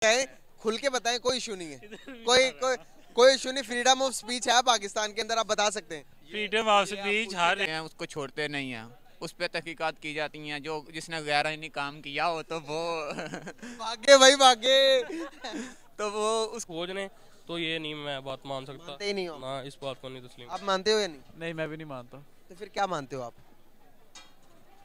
बताएं, खुल के बताएं, कोई इशू नहीं है, कोई इशू नहीं। फ्रीडम ऑफ स्पीच है पाकिस्तान के अंदर, आप बता सकते हैं। फ्रीडम ऑफ स्पीच हर उसको छोड़ते नहीं हैं, उस पर तहकीकात की जाती हैं। जो जिसने गैर आईनी काम किया हो तो वो भागे भाई भागे। तो वो उस फौज ने तो ये नहीं मैं बात मान सकता, मानते ही नहीं हो ना इस बात को नहीं तस्लीम। आप मानते हो या नहीं? नहीं, मैं भी नहीं मानता। तो फिर क्या मानते हो आप?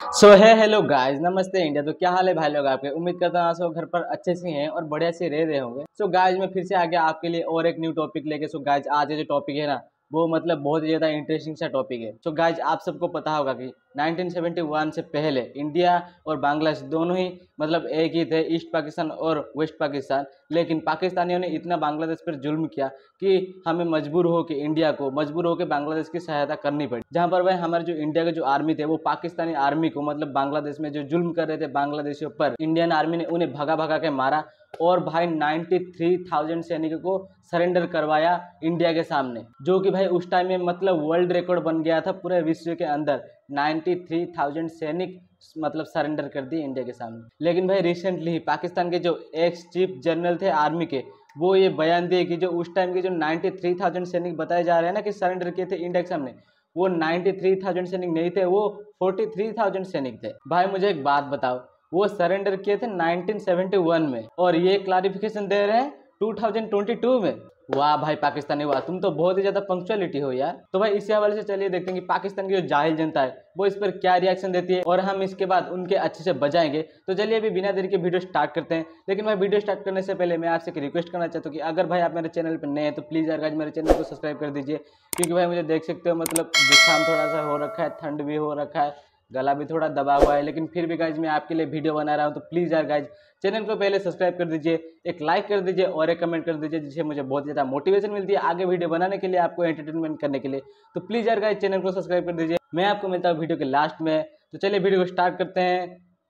सो है हेलो गाइस, नमस्ते इंडिया। तो क्या हाल है भाई लोग आपके? उम्मीद करता हूँ आप सब घर पर अच्छे से हैं और बढ़िया से रह रहे होंगे। सो गाइस मैं फिर से आ गया आपके लिए और एक न्यू टॉपिक लेके। सो गाइस आज जो टॉपिक है ना वो मतलब बहुत ही ज़्यादा इंटरेस्टिंग सा टॉपिक है। सो गाइस आप सबको पता होगा कि 1971 से पहले इंडिया और बांग्लादेश दोनों ही मतलब एक ही थे, ईस्ट पाकिस्तान और वेस्ट पाकिस्तान। लेकिन पाकिस्तानियों ने इतना बांग्लादेश पर जुल्म किया कि हमें मजबूर हो के इंडिया को मजबूर होकर बांग्लादेश की सहायता करनी पड़ी। जहाँ पर भाई हमारे जो इंडिया के जो आर्मी थे वो पाकिस्तानी आर्मी को मतलब बांग्लादेश में जो जुल्म कर रहे थे बांग्लादेशियों पर, इंडियन आर्मी ने उन्हें भगा भगा के मारा और भाई 93,000 सैनिकों को सरेंडर करवाया इंडिया के सामने, जो कि भाई उस टाइम में मतलब वर्ल्ड रिकॉर्ड बन गया था पूरे विश्व के अंदर। 93,000 सैनिक मतलब सरेंडर कर दिए इंडिया के सामने। लेकिन भाई रिसेंटली ही पाकिस्तान के जो एक्स चीफ जनरल थे आर्मी के, वो ये बयान दिए कि जो उस टाइम के जो 93,000 सैनिक बताए जा रहे हैं ना कि सरेंडर किए थे इंडिया के सामने, वो 93,000 सैनिक नहीं थे, वो 43,000 सैनिक थे। भाई मुझे एक बात बताओ, वो सरेंडर किए थे 1971 में और ये क्लैरिफिकेशन दे रहे हैं 2022 में। वाह भाई पाकिस्तानी वाह, तुम तो बहुत ही ज्यादा पंक्चुअलिटी हो यार। तो भाई इसी हवाले से चलिए देखते हैं कि पाकिस्तान की जो जाहिल जनता है वो इस पर क्या रिएक्शन देती है और हम इसके बाद उनके अच्छे से बजाएंगे। तो चलिए अभी बिना देरी के वीडियो स्टार्ट करते हैं। लेकिन भाई वीडियो स्टार्ट करने से पहले मैं आपसे एक रिक्वेस्ट करना चाहता हूँ कि अगर भाई आप मेरे चैनल पर नए हैं तो प्लीज़ यार गाइस मेरे चैनल को सब्सक्राइब कर दीजिए, क्योंकि भाई मुझे देख सकते हो मतलब जुकाम थोड़ा सा हो रखा है, ठंड भी हो रखा है, गला भी थोड़ा दबा हुआ है, लेकिन फिर भी गाइज मैं आपके लिए वीडियो बना रहा हूँ। तो प्लीज़ यार गाइज चैनल को पहले सब्सक्राइब कर दीजिए, एक लाइक कर दीजिए और एक कमेंट कर दीजिए, जिससे मुझे बहुत ज़्यादा मोटिवेशन मिलती है आगे वीडियो बनाने के लिए, आपको एंटरटेनमेंट करने के लिए। तो प्लीज़ यार गाइज चैनल को सब्सक्राइब कर दीजिए। मैं आपको मिलता हूँ वीडियो के लास्ट में। तो चलिए वीडियो को स्टार्ट करते हैं।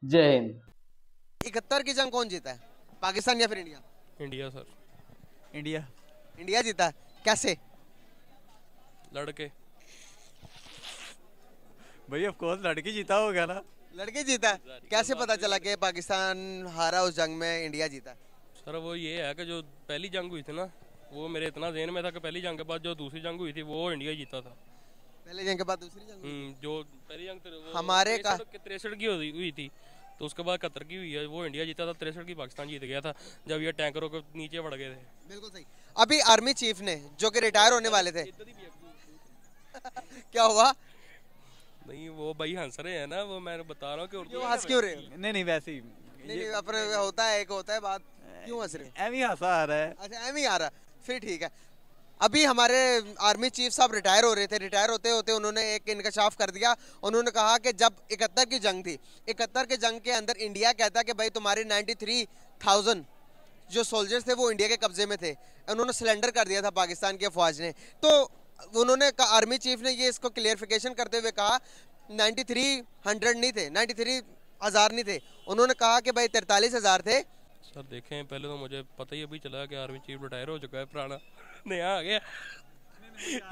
जय हिंद। 71 की जंग कौन जीता है, पाकिस्तान या फिर India? India sir. India. India जीता है, कैसे? लड़के भाई ऑफ कोर्स लड़के जीता होगा ना। लड़के जीता है, कैसे पता चला कि पाकिस्तान हारा उस जंग में, इंडिया जीता? सर वो ये है कि जो पहली जंग हुई थी ना, वो मेरे इतना ज़हन में था कि पहली जंग के बाद जो दूसरी जंग हुई थी वो इंडिया जीता था। पहले जंग के बाद दूसरी जंग? जो पहली जंग वो हमारे का 63 की हुई थी, तो उसके बाद 71 की हुई है, वो इंडिया जीता था। 63 की पाकिस्तान जीत गया था जब ये टैंकरों के नीचे बढ़ गए थे। बिल्कुल सही। अभी आर्मी चीफ ने जो कि रिटायर होने वाले थे क्या हुआ? नहीं वो भाई हंस रहे हैं ना, वो मैं बता रहा हूँ कि क्यों हंस क्यों रहे? नहीं वैसे ही नहीं अपने होता है, एक होता है बात, क्यों हंस रहे? एम ही हंसा आ रहा है। अच्छा एम ही आ रहा, फिर ठीक है। अभी हमारे आर्मी चीफ साहब रिटायर हो रहे थे, रिटायर होते होते उन्होंने एक इंकशाफ कर दिया। उन्होंने कहा कि जब 71 की जंग थी, 71 की जंग के अंदर इंडिया कहता कि भाई तुम्हारे 93,000 जो सोल्जर्स थे वो इंडिया के कब्जे में थे, उन्होंने सिलेंडर कर दिया था पाकिस्तान के फौज ने। तो उन्होंने आर्मी चीफ ने ये इसको क्लियरिफिकेशन करते हुए कहा 9300 नहीं थे, 93,000 नहीं थे, उन्होंने कहा कि भाई 43,000 थे। सर देखें पहले तो मुझे पता ही अभी चला कि आर्मी चीफ रिटायर हो चुका है, पुराना नया आ गया।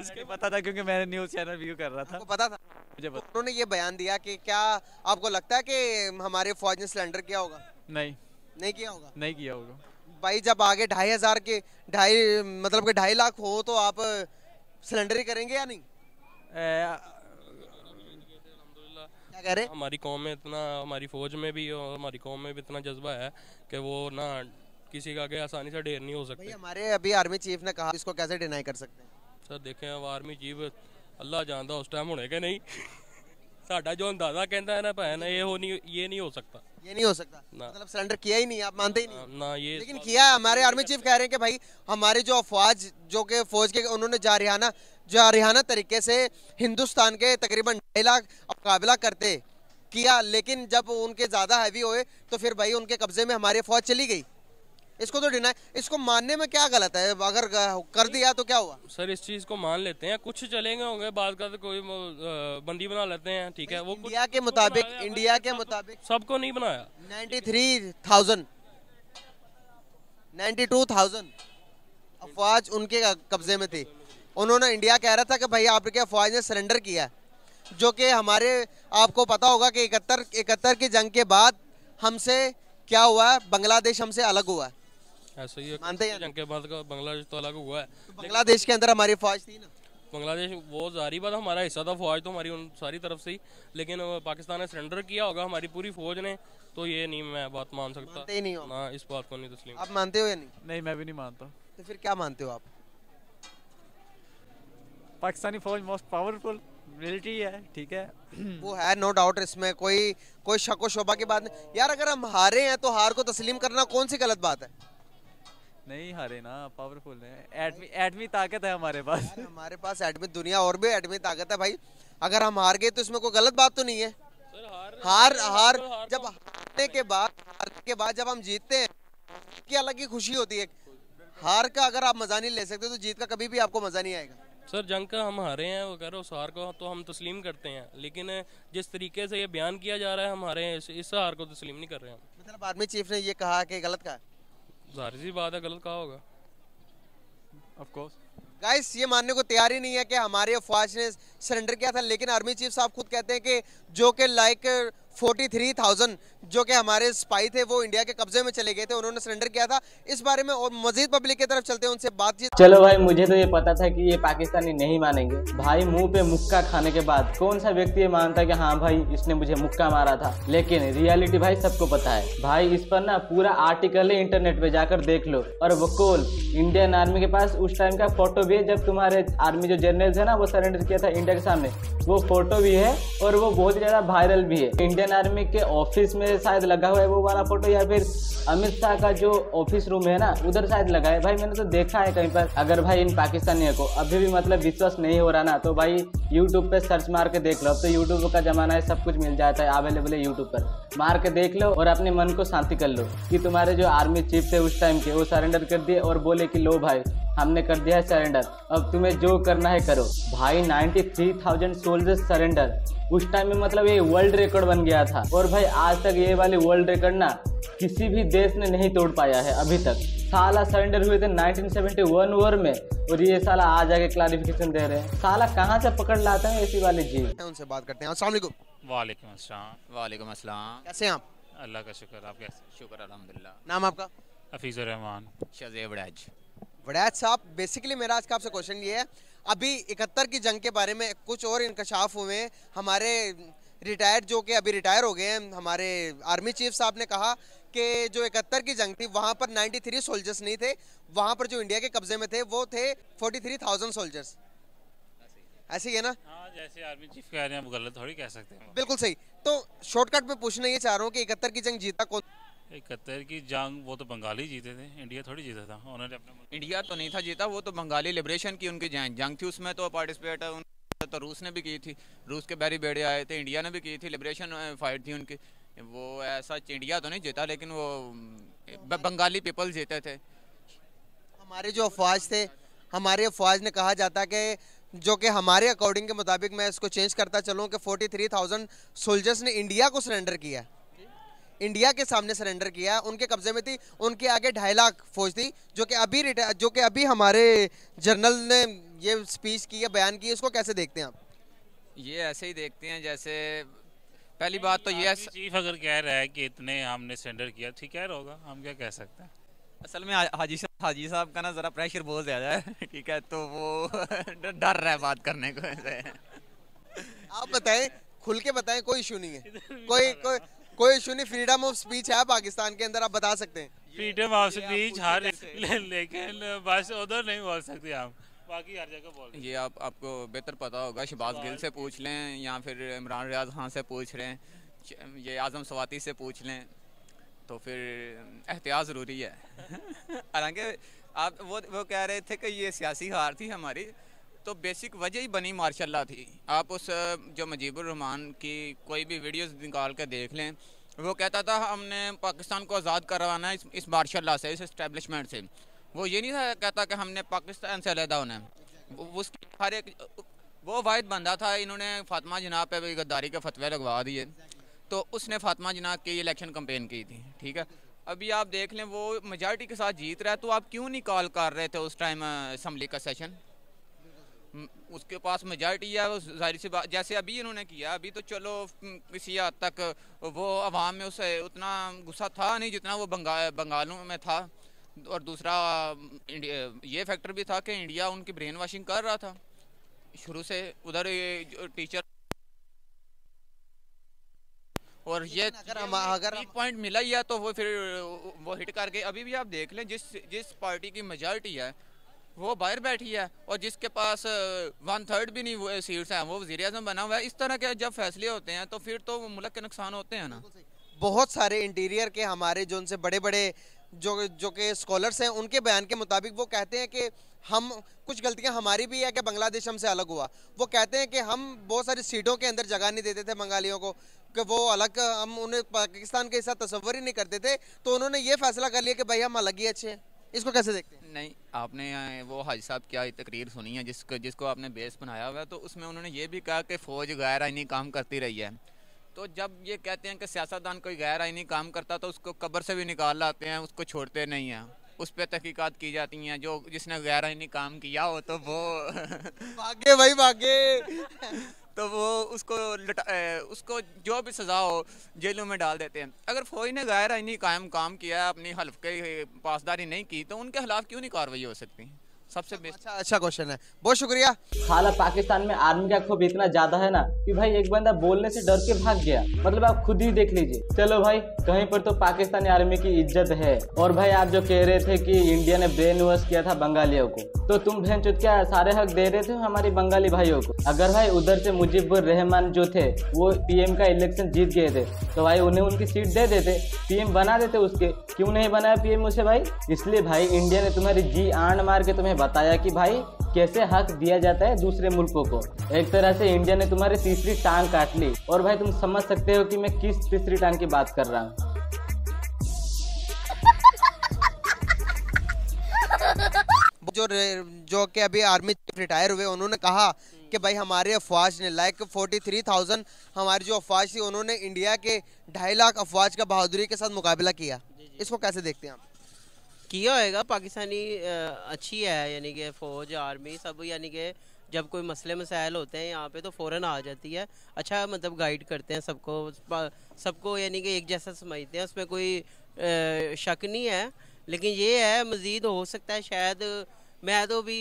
इसके पता था क्योंकि मैंने न्यूज़ चैनल व्यू कर रहा था। आपको पता था? मुझे पता। उन्होंने ये बयान दिया कि क्या आपको लगता है कि हमारे फौज ने सिलेंडर किया होगा? नहीं किया होगा। नहीं किया होगा भाई जब आगे 2,500 के 2.5 मतलब कि 2.5 लाख हो तो आप सिलेंडर ही करेंगे या नहीं? क्या कह रहे? हमारी कौम में इतना, हमारी फौज में भी और हमारी कौम में भी इतना जज्बा है कि वो ना किसी का आगे आसानी से ढेर नहीं हो सकते। हमारे अभी आर्मी चीफ ने कहा, इसको कैसे डिनाई कर सकते हैं? सर देखें अब आर्मी चीफ अल्लाह जानता उस टाइम होने के नहीं साडा जो अंदाजा कहता है ना भैन ये नहीं हो सकता, ये नहीं हो सकता मतलब सिलेंडर किया ही नहीं, आप मानते ही नहीं ना ये, लेकिन किया है। हमारे आर्मी चीफ कह रहे हैं कि भाई हमारे जो अफवाज जो कि फौज के उन्होंने जारिहाना तरीके से हिंदुस्तान के तकरीबन 2.5 लाख मुकाबला करते किया, लेकिन जब उनके ज़्यादा हैवी हुए तो फिर भाई उनके कब्जे में हमारी फौज चली गई। इसको तो डिनाई, इसको मानने में क्या गलत है? अगर कर दिया तो क्या हुआ? सर इस चीज़ को मान लेते हैं, कुछ चलेंगे होंगे बात का, तो कोई बंदी बना लेते हैं, ठीक है। वो इंडिया के मुताबिक सबको नहीं बनाया। 93,000 92,000 अफवाज उनके कब्जे में थी। उन्होंने, इंडिया कह रहा था कि भाई आपके अफवाज ने सरेंडर किया, जो कि हमारे, आपको पता होगा कि 71 की जंग के बाद हमसे क्या हुआ है, बांग्लादेश हमसे अलग हुआ है। ऐसा ही है, मानते हैं? जंग के बाद का बांग्लादेश तो अलग हुआ है। तो बांग्लादेश के अंदर हमारी फौज थी ना, बांग्लादेश वो जारी बात हमारा हिस्सा था, फौज तो हमारी उन सारी तरफ से ही, लेकिन पाकिस्तान ने सरेंडर किया होगा हमारी पूरी फौज ने, तो ये नहीं मैं बात मान सकता मानते ही नहीं हो ना, इस बात को नहीं तस्लीम। आप मानते हो या नहीं? नहीं, मैं भी नहीं मानता। तो फिर क्या मानते हो आप? पाकिस्तानी फौज मोस्ट पावरफुल मिलिट्री है, ठीक है। वो है, नो डाउट, इसमें कोई शक व शोभा की बात नहीं यार। अगर हम हारे हैं तो हार को तस्लीम करना कौन सी गलत बात है? नहीं हारे ना, पावरफुल है, एटमी ताकत है हमारे पास। यार हमारे पास एडमी दुनिया और भी एडमी ताकत है भाई। अगर हम हार गए तो इसमें कोई गलत बात तो नहीं है। हार हार जब हारने के बाद जब हम जीतते हैं की अलग ही खुशी होती है। हार का अगर आप मजा नहीं ले सकते तो जीत का कभी भी आपको मजा नहीं आएगा। सर जंग का हम हारे हैं, वो कह रहे हो, उस हार को तो हम तस्लीम करते हैं, लेकिन जिस तरीके से ये बयान किया जा रहा है हम हारे हैं, इस हार को तस्लीम नहीं कर रहे हैं। मतलब आर्मी चीफ ने ये कहा कि गलत कहा, जाहिर सी बात है गलत कहा होगा। ऑफ कोर्स गाइस ये मानने को तैयार ही नहीं है कि हमारे फौज ने सरेंडर किया था, लेकिन आर्मी चीफ साहब खुद कहते हैं कि जो कि लाइक 43,000 जो कि हमारे स्पाई थे वो इंडिया के कब्जे में चले गए थे, उन्होंने सरेंडर किया था। इस बारे में और मजीद पब्लिक की तरफ चलते हैं, उनसे बातचीत। चलो भाई, मुझे तो ये पता था कि ये पाकिस्तानी नहीं मानेंगे भाई। मुंह पे मुक्का खाने के बाद कौन सा व्यक्ति ये मानता है कि हाँ भाई इसने मुझे मुक्का मारा था, लेकिन रियलिटी भाई सबको पता है भाई। इस पर ना पूरा आर्टिकल है, इंटरनेट पे जाकर देख लो। और वकोल इंडियन आर्मी के पास उस टाइम का फोटो भी है जब तुम्हारे आर्मी जो जनरल है ना वो सरेंडर किया था इंडिया के सामने, वो फोटो भी है और वो बहुत ही ज्यादा वायरल भी है। इंडियन आर्मी के ऑफिस में शायद लगा हुआ है वो वाला फोटो, या फिर अमित शाह का जो ऑफिस रूम है ना उधर शायद लगा है भाई, मैंने तो देखा है कहीं पर। अगर भाई इन पाकिस्तानियों को अभी भी मतलब विश्वास नहीं हो रहा ना तो भाई यूट्यूब पे सर्च मार के देख लो। अब तो यूट्यूब का जमाना है, सब कुछ मिल जाता है, अवेलेबल है यूट्यूब पर, मार के देख लो और अपने मन को शांति कर लो कि तुम्हारे जो आर्मी चीफ थे उस टाइम के वो सरेंडर कर दिए और बोले कि लो भाई हमने कर दिया है सरेंडर, अब तुम्हें जो करना है करो। भाई 93,000 सोल्जर्स सरेंडर उस टाइम में, मतलब ये वर्ल्ड रिकॉर्ड बन गया था। और भाई आज तक ये वाली वर्ल्ड रिकॉर्ड ना किसी भी देश ने नहीं तोड़ पाया है अभी तक। साला सरेंडर हुए थे 1971 वॉर में और ये साला आज आके क्लैरिफिकेशन दे रहे हैं। साला कहाँ से पकड़ लाता है ऐसी वाली चीज। उनसे बात करते हैं। अस्सलाम वालेकुम। वालेकुम अस्सलाम। वालेकुम अस्सलाम। कैसे हैं आप? अल्लाह का शुक्र, आप कैसे? शुक्र अल्हम्दुलिल्लाह। नाम आपका? हफीज़ुर रहमान शज़े वड़ैज। वड़ैज साहब, बेसिकली मेरा आज का आपसे क्वेश्चन ये है, अभी 71 की जंग के बारे में कुछ और इंकशाफ हुए हैं। हमारे रिटायर्ड जो कि अभी रिटायर हो गए हैं हमारे आर्मी चीफ साहब ने कहा कि जो 71 की जंग थी वहाँ पर 93 सोल्जर्स नहीं थे, वहाँ पर जो इंडिया के कब्जे में थे वो थे 43,000 सोल्जर्स। ऐसे ही है ना? हाँ, जैसे आर्मी चीफ कह रहे हैं, वो गलत थोड़ी कह सकते हैं। बिल्कुल सही। तो शॉर्टकट में पूछना ये चाह रहा हूँ कि 71 की जंग जीता कौन? 71 की जंग वो तो बंगाली जीते थे, इंडिया थोड़ी जीता था। उन्होंने अपना इंडिया तो नहीं था जीता, वो तो बंगाली लिबरेशन की उनकी जंग थी, उसमें तो पार्टिसिपेट तो रूस ने भी की थी, रूस के बैरी बेड़े आए थे, इंडिया ने भी की थी, लिबरेशन फाइट थी उनकी। वो ऐसा इंडिया तो नहीं जीता, लेकिन वो बंगाली पीपल जीते थे। हमारे जो अफवाज थे, हमारे अफवाज ने कहा जाता कि जो कि हमारे अकॉर्डिंग के मुताबिक, मैं इसको चेंज करता चलूँ कि 43,000 सोल्जर्स ने इंडिया को सरेंडर किया, इंडिया के सामने सरेंडर किया, उनके कब्जे में थी, उनके आगे 2.5 लाख फौज थी, जो कि अभी हमारे जनरल ने ये स्पीच की है, बयान की, इसको कैसे देखते हैं आप? ये ऐसे ही देखते हैं जैसे पहली बात तो ये चीफ अगर कह रहा है कि इतने हमने सरेंडर किया, ठीक कह रहा होगा, हम क्या कह सकते हैं। असल में हाजी साहब का ना ज़रा प्रेशर बहुत ज़्यादा है, ठीक है, तो वो डर रहा है बात करने को ऐसे। आप बताएं, खुल के बताएं, कोई इशू नहीं है, कोई इशू नहीं, फ्रीडम ऑफ स्पीच है पाकिस्तान के अंदर, आप बता सकते हैं। फ्रीडम ऑफ स्पीच हर लेकिन बस उधर नहीं बोल सकते हम, बाकी हर जगह बोल। ये आपको बेहतर पता होगा, शहबाज गिल से पूछ लें या फिर इमरान रियाज खान से पूछ लें, ये आज़म सवाती से पूछ लें, तो फिर एहतियात ज़रूरी है। हालांकि आप वो कह रहे थे कि ये सियासी हार थी हमारी, तो बेसिक वजह ही बनी मार्शल थी। आप उस जो मुजीबुर रहमान की कोई भी वीडियोस निकाल कर देख लें, वो कहता था हमने पाकिस्तान को आज़ाद करवाना है इस मार्शल से, इस इस्टेब्लिशमेंट से। वो ये नहीं था कहता कि हमने पाकिस्तान से अलहदा होना है। उसकी हर एक वो वाहिद बंदा था, इन्होंने फातिमा जनाब पे भी गद्दारी के फतवे लगवा दिए, तो उसने फातिमा जनाब की इलेक्शन कैंपेन की थी, ठीक है। अभी आप देख लें वो मेजॉरिटी के साथ जीत रहा है, तो आप क्यों नहीं कॉल कर रहे थे उस टाइम असम्बली का सेशन? उसके पास मेजॉरिटी है, वो जाहिर सी बात जैसे अभी इन्होंने किया, अभी तो चलो किसी हद तक वो अवाम में उसे उतना गुस्सा था नहीं जितना वो बंगालों में था। और दूसरा ये फैक्टर भी था कि इंडिया उनकी ब्रेन वॉशिंग कर रहा था शुरू से, उधर टीचर, और ये अगर एक पॉइंट मिला ही है तो वो फिर वो हिट करके अभी भी आप देख लें, जिस पार्टी की मेजॉरिटी है वो बाहर बैठी है और जिसके पास 1/3 भी नहीं सीट्स हैं वो वज़ीर-ए-आज़म बना हुआ है। इस तरह के जब फैसले होते हैं तो फिर तो मुल्क के नुकसान होते हैं ना। बहुत सारे इंटीरियर के हमारे जो उनसे बड़े बड़े जो के स्कॉलर्स हैं, उनके बयान के मुताबिक वो कहते हैं कि हम कुछ गलतियां हमारी भी है कि बांग्लादेश हमसे अलग हुआ। वो कहते हैं कि हम बहुत सारी सीटों के अंदर जगह नहीं देते थे बंगालियों को, कि वो अलग, हम उन्हें पाकिस्तान के साथ तस्वर ही नहीं करते थे, तो उन्होंने ये फैसला कर लिया कि भाई हम अलग ही अच्छे हैं। इसको कैसे देखते हैं? नहीं, आपने वो हाजी साहब की आई तकरीर सुनी है जिसको आपने बेस बनाया हुआ है, तो उसमें उन्होंने ये भी कहा कि फ़ौज गैर आइनी काम करती रही है। तो जब ये कहते हैं कि सियासतदान कोई गैर आइनी काम करता तो उसको कब्र से भी निकाल लाते हैं, उसको छोड़ते नहीं हैं, उस पर तहकीकात की जाती हैं। जो जिसने गैर आइनी काम किया हो तो वो भागे भाई भागे तो वो उसको जो भी सज़ा हो जेलों में डाल देते हैं। अगर फौज ने गैर आइनी कायम काम किया है, अपनी हल्फ की पासदारी नहीं की, तो उनके खिलाफ क्यों नहीं कार्रवाई हो सकती? सबसे बेस्ट। अच्छा क्वेश्चन है, बहुत शुक्रिया। हालांकि पाकिस्तान में आर्मी का खौफ इतना ज्यादा है ना कि भाई एक बंदा बोलने से डर के भाग गया, मतलब आप खुद ही देख लीजिए। चलो भाई, कहीं पर तो पाकिस्तानी आर्मी की इज्जत है। और भाई आप जो कह रहे थे कि इंडिया ने ब्रेन वॉश किया था बंगालियों को, तो तुम बहनचोद क्या सारे हक दे रहे थे हमारे बंगाली भाइयों को? अगर भाई उधर से मुजीबुर रहमान जो थे वो पीएम का इलेक्शन जीत गए थे, तो भाई उन्हें उनकी सीट दे देते, पीएम बना देते उसके। क्यों नहीं बनाया पीएम उसे भाई? इसलिए भाई इंडिया ने तुम्हारी जी आंड मार के तुम्हें बताया कि भाई कैसे हक दिया जाता है दूसरे मुल्कों को। एक तरह से इंडिया ने तुम्हारी तीसरी टांग काट ली। और भाई तुम समझ सकते हो कि मैं किस तीसरी टांग की बात कर रहा हूँ। जो कि अभी आर्मी चीफ रिटायर हुए, उन्होंने कहा कि भाई हमारे अफवाज ने लाइक 43,000 हमारी जो अफवाज थी, उन्होंने इंडिया के 2.5 लाख अफवाज का बहादुरी के साथ मुकाबला किया। इसको कैसे देखते हैं आप? किया होएगा, पाकिस्तानी अच्छी है, यानी कि फ़ौज आर्मी सब, यानी कि जब कोई मसले मसाइल होते हैं यहाँ पे तो फ़ौरन आ जाती है। अच्छा मतलब गाइड करते हैं सबको यानी कि एक जैसा समझते हैं, उसमें कोई शक नहीं है। लेकिन ये है मज़ीद हो सकता है शायद। मैं तो अभी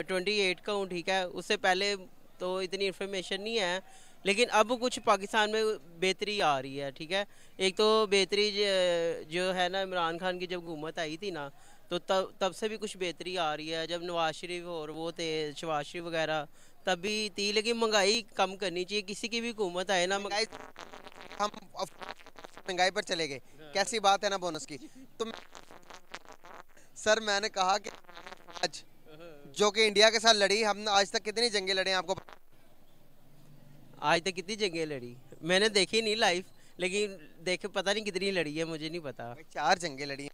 28 का हूँ, ठीक है, उससे पहले तो इतनी इन्फॉर्मेशन नहीं है। लेकिन अब कुछ पाकिस्तान में बेहतरी आ रही है, ठीक है। एक तो बेहतरी जो है ना, इमरान खान की जब हुकूमत आई थी ना, तो तब से भी कुछ बेहतरी आ रही है। जब नवाज शरीफ और वो थे शहबाज शरीफ वगैरह तब भी थी, लेकिन महंगाई कम करनी चाहिए। किसी की भी हुकूमत आए ना, हम महंगाई पर चले गए, कैसी बात है ना बोनस की। तो सर मैंने कहा कि आज जो कि इंडिया के साथ लड़ी, हम आज तक कितनी जंगें लड़े हैं आपको? आज तक कितनी जंगें लड़ी मैंने देखी नहीं लाइव, लेकिन देखे पता नहीं कितनी लड़ी है, मुझे नहीं पता। 4 जंगें लड़ी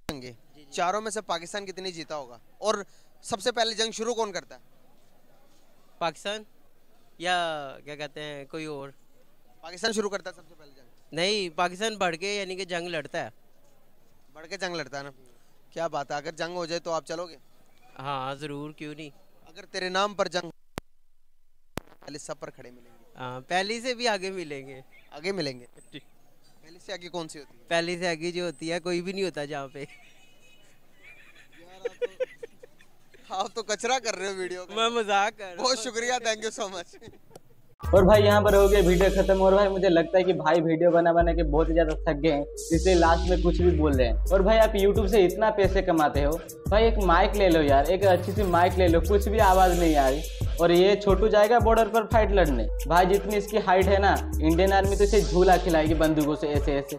हैं, चारों में से पाकिस्तान कितनी जीता होगा? और सबसे पहले जंग शुरू कौन करता है? पाकिस्तान या क्या कहते हैं कोई और? पाकिस्तान शुरू करता है सबसे पहले जंग? नहीं, पाकिस्तान बढ़ के यानी कि जंग लड़ता है। बढ़ के जंग लड़ता है ना? क्या बात है, अगर जंग हो जाए तो आप चलोगे? हाँ ज़रूर, क्यों नहीं। अगर तेरे नाम पर जंग, पहले सब पर खड़े मिलेंगे। हाँ, पहली से भी आगे मिलेंगे। आगे मिलेंगे? पहली से आगे कौन सी होती है? पहली से आगे जो होती है कोई भी नहीं होता जहाँ पे। आप तो कचरा कर रहे हो वीडियो का। मैं मजाक कर रहा हूँ। बहुत शुक्रिया, थैंक यू सो मच। और भाई यहाँ पर हो गया वीडियो खत्म। और भाई मुझे लगता है कि भाई वीडियो बना के बहुत ही ज्यादा थक गए हैं, इसलिए लास्ट में कुछ भी बोल रहे हैं। और भाई आप YouTube से इतना पैसे कमाते हो, भाई एक माइक ले लो यार, एक अच्छी सी माइक ले लो, कुछ भी आवाज नहीं आ रही। और ये छोटू जाएगा बॉर्डर पर फाइट लड़ने। भाई जितनी इसकी हाइट है ना, इंडियन आर्मी तो इसे झूला खिलाएगी बंदूकों से ऐसे ऐसे।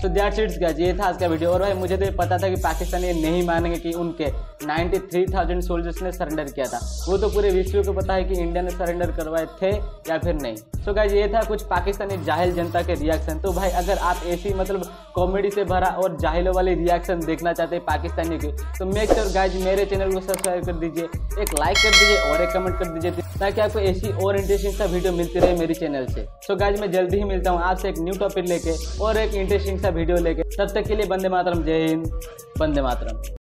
सो दैट्स इट गाइस, ये था आज का वीडियो। और भाई मुझे तो ये पता था कि पाकिस्तान ये नहीं मानेंगे कि उनके 93,000 सोल्जर्स ने सरेंडर किया था। वो तो पूरे विश्व को पता है कि इंडिया ने सरेंडर करवाए थे या फिर नहीं। सो गाइस ये था कुछ पाकिस्तानी जाहिल जनता के रिएक्शन। तो भाई अगर आप ऐसी मतलब कॉमेडी से भरा और जाहिलों वाले रिएक्शन देखना चाहते हैं पाकिस्तानियों के, तो मेक श्योर गाइस मेरे चैनल को सब्सक्राइब कर दीजिए, एक लाइक कर दीजिए और एक कमेंट कर दीजिए, ताकि आपको ऐसी और इंटरेस्टिंग सा वीडियो मिलती रहे मेरे चैनल से। सो गाइस मैं जल्दी ही मिलता हूँ आपसे एक न्यू टॉपिक लेके और एक इंटरेस्टिंग सा वीडियो लेके। तब तक के लिए वंदे मातरम, जय हिंद, वंदे मातरम।